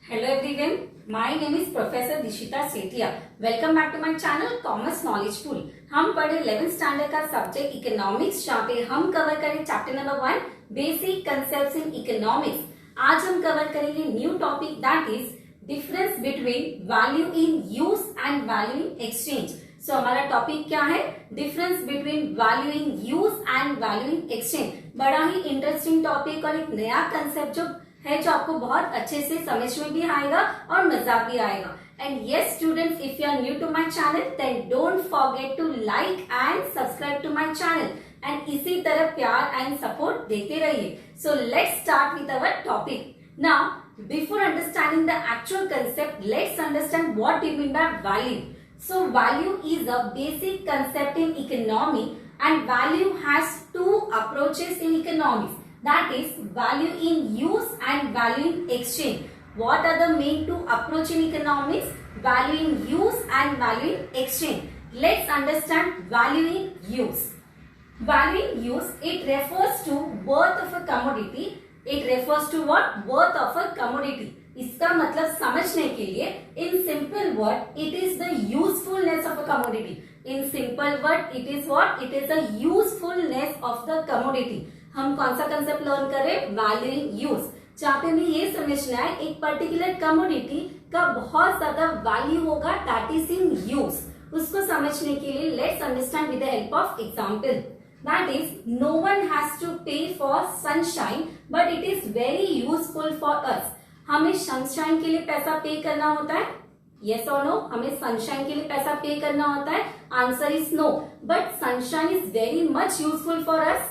Hello everyone, my name is Professor Dishita Setia. Welcome back to my channel Commerce Knowledge Pool. हम पढ़े 11th standard का subject economics, जहाँ पे हम cover करें chapter number 1 basic concepts in economics. आज हम कवर करेंगे new topic that is difference between value in use and value in exchange. So हमारा टॉपिक क्या है? Difference between value in use and value in exchange. बड़ा ही interesting topic और एक नया कंसेप्ट जो आपको बहुत अच्छे से समझ में भी आएगा और मजा भी आएगा। And yes students, if you are new to my channel then don't forget to like and subscribe to my channel and इसी तरह प्यार एंड सपोर्ट देते रहिए। So let's start with our topic. Now before understanding the actual concept, let's understand what we mean by value. So value is a basic concept in economy and value has two approaches in economics. That is value in use and value in exchange. What are the main two approach in economics? Value in use and value in exchange. Let's understand value in use. Value in use, it refers to worth of a commodity. It refers to what? Worth of a commodity. इसका मतलब समझने के लिए in simple word it is the usefulness of a commodity. In simple word it is what? It is the usefulness of the commodity. हम कौन सा concept learn करें? Value in use, जहाँ पे हमें ये समझना है एक पर्टिकुलर कमोडिटी का बहुत ज्यादा वैल्यू होगा दैट इज इन यूज। उसको समझने के लिए let's understand with the help of example. That is, no one has to pay for sunshine, but it is very useful for us. हमें सनशाइन के लिए पैसा पे करना होता है? Yes or no? हमें सनशाइन के लिए पैसा पे करना होता है? Answer is no, but sunshine is very much useful for us.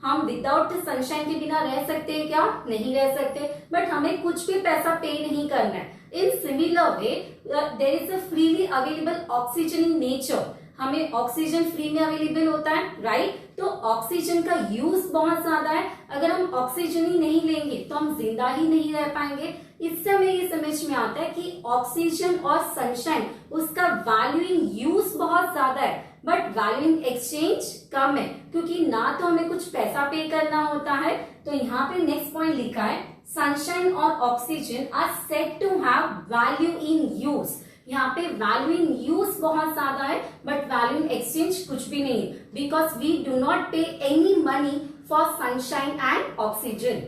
हम विदाउट सनशाइन के बिना रह सकते हैं क्या? नहीं रह सकते, बट हमें कुछ भी पैसा पे नहीं करना है। In similar way there is a freely available oxygen in nature. हमें ऑक्सीजन फ्री में अवेलेबल होता है, राइट? तो ऑक्सीजन का यूज बहुत ज्यादा है। अगर हम ऑक्सीजन ही नहीं लेंगे तो हम जिंदा ही नहीं रह पाएंगे। इससे हमें ये समझ में आता है कि ऑक्सीजन और सनशाइन उसका वैल्यू इन यूज बहुत ज्यादा है, बट वैल्यू इन एक्सचेंज कम है, क्योंकि ना तो हमें कुछ पैसा पे करना होता है। तो यहाँ पे नेक्स्ट पॉइंट लिखा है सनशाइन और oxygen are said to have value in use. यहाँ पे वैल्यू इन यूज बहुत ज्यादा है, बट वैल्यू इन एक्सचेंज कुछ भी नहीं है, because we do not pay any money for sunshine and oxygen.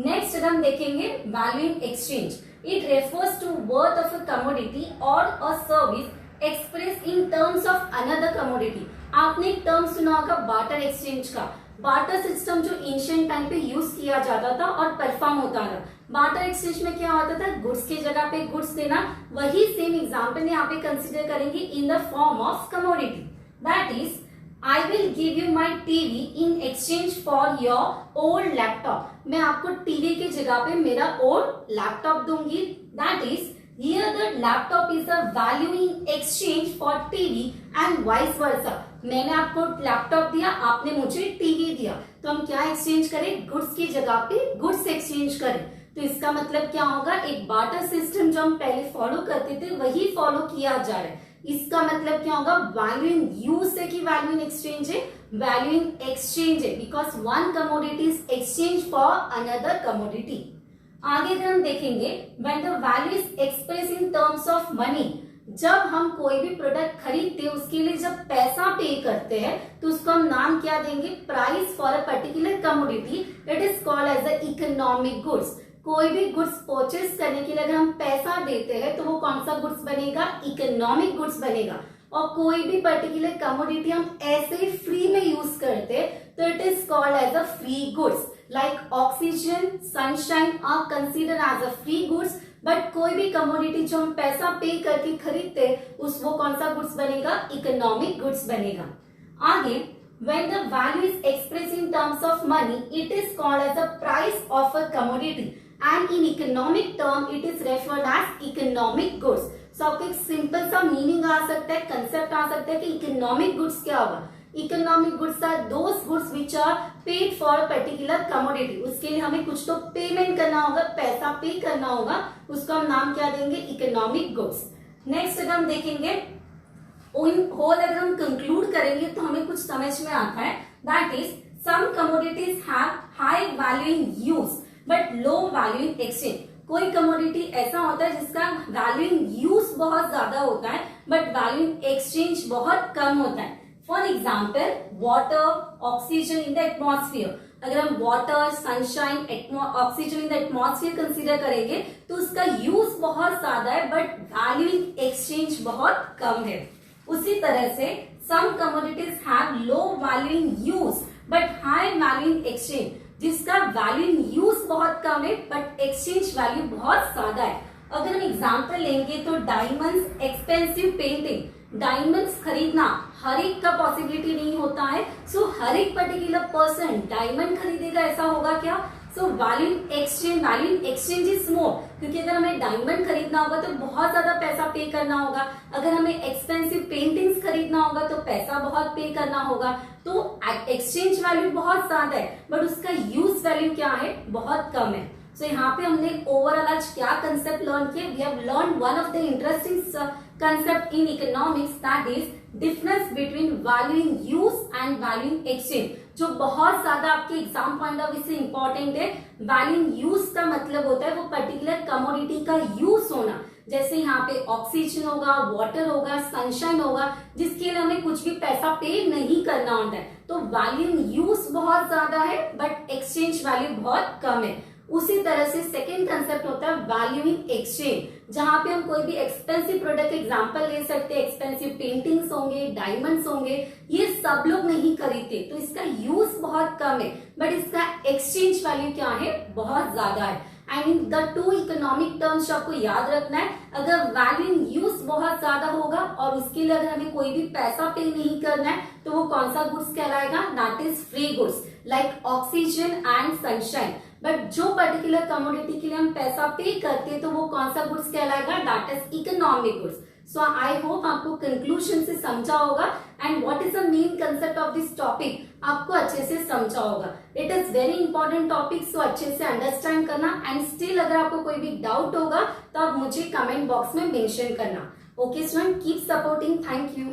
Next हम देखेंगे value in exchange. It refers to worth of a commodity और a service express in terms of another commodity. आपने एक term सुना होगा barter exchange का। Barter system जो ancient time पे यूज किया जाता था और परफॉर्म होता था। बार्टर एक्सचेंज में क्या होता था? गुड्स की जगह पे गुड्स देना। वही सेम एग्जांपल यहाँ पे कंसीडर करेंगे in the form of commodity. That is I will give you my TV in exchange for your old laptop. मैं आपको टीवी की जगह पे मेरा ओल्ड लैपटॉप दूंगी। That is here the laptop is a value in exchange for TV and vice versa. मैंने आपको laptop दिया, आपने मुझे टीवी दिया, तो हम क्या एक्सचेंज करें? गुड्स की जगह पे गुड्स एक्सचेंज करें। तो इसका मतलब क्या होगा? एक बार्टर सिस्टम जो हम पहले फॉलो करते थे वही फॉलो किया जा रहा है। इसका मतलब क्या होगा? वैल्यू इन यूज से कि वैल्यू इन एक्सचेंज है? वैल्यू इन एक्सचेंज है, because one commodity is exchange for another commodity. आगे अगर हम देखेंगे when the value is express in terms of money. जब हम कोई भी प्रोडक्ट खरीदते हैं उसके लिए जब पैसा पे करते हैं तो उसको हम नाम क्या देंगे? Price for a particular commodity. It is called as the economic goods. कोई भी गुड्स परचेस करने के लिए अगर हम पैसा देते हैं तो वो कौन सा गुड्स बनेगा? इकोनॉमिक गुड्स बनेगा। और कोई भी पर्टिकुलर कमोडिटी हम ऐसे ही फ्री में यूज करते हैं तो it is called as a free goods. Like oxygen, sunshine are consider as a free goods, but कोई भी कमोडिटी जो हम पैसा पे करके खरीदते हैं वो कौन सा गुड्स बनेगा? इकोनॉमिक गुड्स बनेगा। आगे when the value is expressed in terms of money, it is called as the price of a commodity, and in economic term it is referred as economic goods. So आपको एक simple सा meaning आ सकता है, concept आ सकता है कि economic goods क्या होगा? Economic goods are those goods which are paid for particular commodity. उसके लिए हमें कुछ तो पेमेंट करना होगा, पैसा पे करना होगा, उसको हम नाम क्या देंगे? Economic goods. नेक्स्ट अगर हम देखेंगे होल, अगर हम कंक्लूड करेंगे तो हमें कुछ समझ में आता है। That is some commodities have high value in use but low value in exchange. कोई कमोडिटी ऐसा होता है जिसका वैल्यू इन यूज बहुत ज्यादा होता है बट वैल्यू इन एक्सचेंज बहुत कम होता है। For example water, oxygen in the atmosphere. अगर हम water, sunshine, oxygen in the atmosphere consider करेंगे तो उसका यूज बहुत ज्यादा है बट वैल्यू इन एक्सचेंज बहुत कम है। उसी तरह से some commodities have low value in use but high value in exchange, जिसका वैल्यू इन यूज बहुत कम है बट एक्सचेंज वैल्यू बहुत ज्यादा है। अगर हम एग्जांपल लेंगे तो डायमंड्स, एक्सपेंसिव पेंटिंग। डायमंड्स खरीदना हर एक का पॉसिबिलिटी नहीं होता है, सो हर एक पर्टिकुलर पर्सन डायमंड खरीदेगा ऐसा होगा क्या? So value in exchange is more, क्योंकि अगर हमें डायमंड खरीदना होगा तो बहुत ज्यादा पैसा पे करना होगा, अगर हमें एक्सपेंसिव पेंटिंग्स खरीदना होगा तो पैसा बहुत पे करना होगा। तो एक्सचेंज वैल्यू बहुत ज्यादा है बट उसका यूज वैल्यू क्या है? बहुत कम है। सो यहाँ पे हमने ओवरऑल आज क्या कंसेप्ट लर्न किया? We have learn one of the interesting concept in economics, that is difference between value in use and value in exchange, जो बहुत ज्यादा आपके एग्जाम पॉइंट ऑफ व्यू से इंपॉर्टेंट है। वैल्यू इन यूज का मतलब होता है वो पर्टिकुलर कमोडिटी का यूज होना, जैसे यहाँ पे ऑक्सीजन होगा, वाटर होगा, सनशाइन होगा, जिसके लिए हमें कुछ भी पैसा पे नहीं करना होता है। तो वैल्यू इन यूज बहुत ज्यादा है बट एक्सचेंज वैल्यू बहुत कम है। उसी तरह से सेकेंड कंसेप्ट होता है वैल्यू इन एक्सचेंज, जहां पे हम कोई भी एक्सपेंसिव प्रोडक्ट एग्जांपल ले सकते हैं, एक्सपेंसिव पेंटिंग्स होंगे, डायमंड्स होंगे, ये सब लोग नहीं खरीदते तो इसका यूज बहुत कम है बट इसका एक्सचेंज वैल्यू क्या है? बहुत ज्यादा है। And in the two economic terms आपको याद रखना है, अगर वैल्यू इन यूज बहुत ज्यादा होगा और उसके लिए अगर हमें कोई भी पैसा पे नहीं करना है तो वो कौन सा गुड्स कहलाएगा? That is free goods like oxygen and sunshine. But जो पर्टिकुलर कमोडिटी के लिए हम पैसा पे करते हैं तो वो कौन सा गुड्स कहलाएगा? That is economic goods. So I hope आपको कंक्लूजन से समझा होगा and what is the main concept of this topic आपको अच्छे से समझा होगा। It is very important topic, so अच्छे से अंडरस्टैंड करना एंड स्टिल अगर आपको कोई भी डाउट होगा तो आप मुझे कमेंट बॉक्स में मेंशन करना। Okay student, keep supporting. Thank you.